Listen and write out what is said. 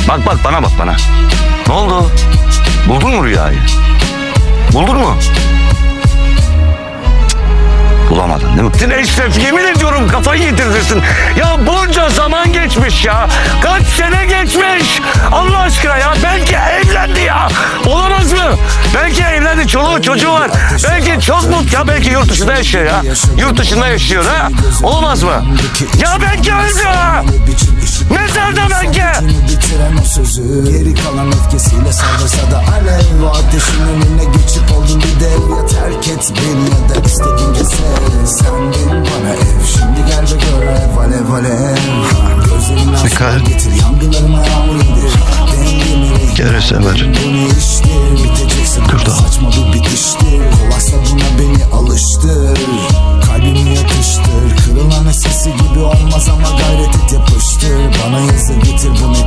Bak bana bak bana. Ne oldu? Buldun mu rüyayı? Buldun mu? Bulamadın değil mi? Sen Eşref, yemin ediyorum kafayı yitirirsin. Ya bunca zaman geçmiş ya. Kaç sene geçmiş. Allah aşkına ya. Belki evlendi ya. Olamaz mı? Belki evlendi. Çoluğu çocuğu var. Belki çok mutlu. Ya belki yurt dışında yaşıyor ya. Yurt dışında yaşıyor ha. Olamaz mı? Ya belki öldü ha. Mezarda belki. Bitiren o sözü geri kalan öfkesiyle saldırsa da alev. O ateşin önüne geçip oldun bir dev. Ya terk et beni ya da istediğince sev. Sen bin bana ev, şimdi gel ve görev. Alev alev, gözlerin asla getir. Yangınlarıma yağmur indir. Dengemi Gerisi ver. bunu iştir. Biteceksin, Dur da. saçma bir bitiştir. Kolaysa buna beni alıştır. Kalbimi yatıştır. Kırılan sesi gibi olmaz ama gayret et, yapıştır. Bana yazı getir.